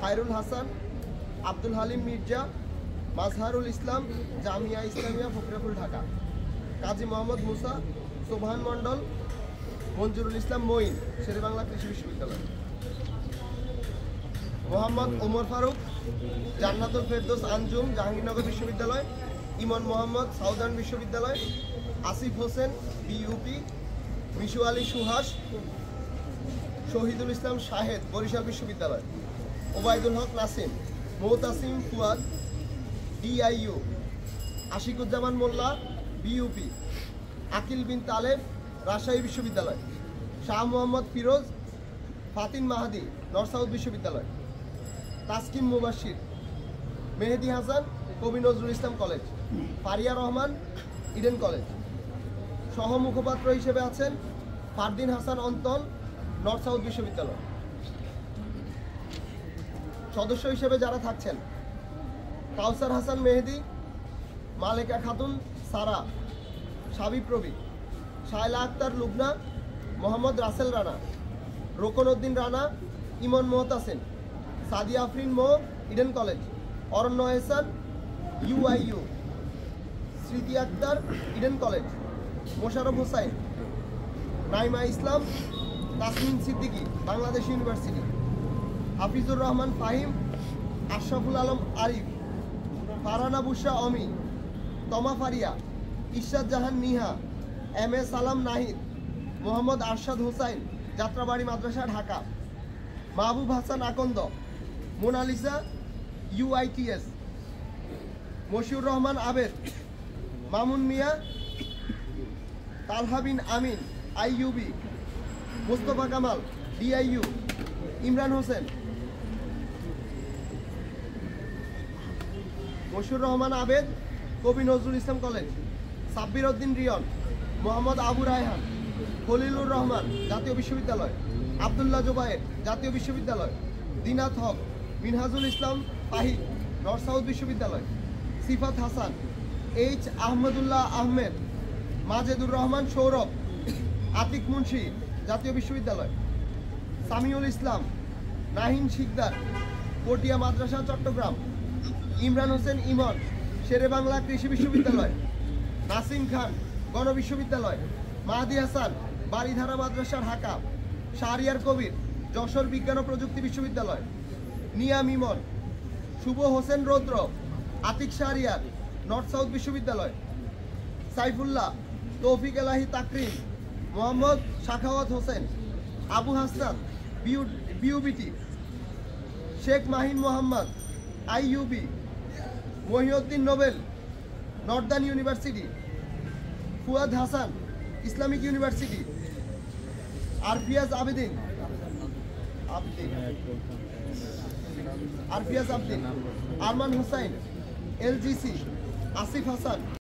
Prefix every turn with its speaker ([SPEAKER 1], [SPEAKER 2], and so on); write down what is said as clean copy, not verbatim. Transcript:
[SPEAKER 1] খায়রুল হাসান, আব্দুল হালিম মির্জা, মাজহারুল ইসলাম, জামিয়া ইসলামিয়া ফকরাপুর ঢাকা। কাজী মোহাম্মদ মুসা, সোবহান মণ্ডল, মঞ্জুরুল ইসলাম মঈন, শেরেবাংলা কৃষি বিশ্ববিদ্যালয়। মোহাম্মদ ওমর ফারুক, জান্নাতুল ফেরদৌস আঞ্জুম, জাহাঙ্গীরনগর বিশ্ববিদ্যালয়। ইমন মোহাম্মদ, সাউদার্ন বিশ্ববিদ্যালয়। আসিফ হোসেন, বিইউপি। মিশু আলী সুহাস, শহীদুল ইসলাম শাহেদ, বরিশাল বিশ্ববিদ্যালয়। ওবায়দুল হক নাসিম, মোহতাসিম ফুয়াদ, ডিআইইউ। আশিকুজ্জামান মোল্লা, বিইউপি। আকিল বিন তালেব, রাজশাহী বিশ্ববিদ্যালয়। শাহ মোহাম্মদ ফিরোজ, ফাতিন মাহাদি, নর্থ সাউথ বিশ্ববিদ্যালয়। Taskin Mubashir, Mehedi Hasan, Kabi Nazrul Islam College. Faria Rahman, Eden College. সহ মুখপাত্র হিসেবে আছেন ফারদিন হাসান অন্তন, নর্থ সাউথ বিশ্ববিদ্যালয়। সদস্য হিসেবে যারা থাকছেন: কাউসার হাসান মেহেদি, মালেকা খাতুন সারা, সাবিপ্রবি, শায়লা আক্তার লুবনা, মোহাম্মদ রাসেল রানা, রোকন উদ্দিন রানা, ইমন মোহতাসিন, সাদিয়া আফরিন মো, ইডেন কলেজ। অরণ্য এহসান, ইউআইইউ। স্মৃতি আক্তার, ইডেন কলেজ। মোশারফ হোসাইন, নাইমা ইসলাম, তাসমিন সিদ্দিকী, বাংলাদেশ ইউনিভার্সিটি। হাফিজুর রহমান ফাহিম, আশরাফুল আলম আরিফ, ফারহানা বুশরা অমি, তমা ফারিয়া, ইশরাত জাহান নিহা, এম এ সালাম নাহিদ, মোহাম্মদ আরশাদ হোসাইন, যাত্রাবাড়ি মাদ্রাসা ঢাকা। মাহবুব হাসান আকন্দ, মোনালিসা, ইউআইটিএস। মশিউর রহমান আবেদ, মামুন মিয়া, তালহা বিন আমিন, আইইউবি। মুস্তফা কামাল, ডিআইইউ। ইমরান হোসেন, মশিউর রহমান আবেদ, কবি নজরুল ইসলাম কলেজ। সাব্বির উদ্দিন রিয়ন, মোহাম্মদ আবু রায়হান, খলিলুর রহমান, জাতীয় বিশ্ববিদ্যালয়। আবদুল্লাহ জোবায়ের, জাতীয় বিশ্ববিদ্যালয়। দিনাত হক, মিনহাজুল ইসলাম পাহিদ, নর্থ সাউথ বিশ্ববিদ্যালয়। সিফাত হাসান, এইচ আহমদুল্লাহ আহমেদ, মাজেদুর রহমান সৌরভ, আতিক মুন্সি, জাতীয় বিশ্ববিদ্যালয়। সামিউল ইসলাম, নাহিন শিকদার, পটিয়া মাদ্রাসা চট্টগ্রাম। ইমরান হোসেন ইমন, শেরেবাংলা কৃষি বিশ্ববিদ্যালয়। নাসিম খান, গণ বিশ্ববিদ্যালয়। মাহাদি হাসান, বাড়িধারা মাদ্রাসা ঢাকা। শাহরিয়ার কবির, যশোর বিজ্ঞান ও প্রযুক্তি বিশ্ববিদ্যালয়। নিয়াম ইমন, শুভ হোসেন রৌদ্র, আতিক শাহরিয়ার, নর্থ সাউথ বিশ্ববিদ্যালয়। Saifullah, Toufiq Elahi Takrim, Mohammad Shakhawat Hossain, Abu Hasan, BUBT. Sheikh Mahin Mohammad, IUB. Mohiuddin Nobel, Northern University. Fuad Hasan, Islamic University. Arfiaz Abedin, Arman Hussain, LGC. Asif Hasan,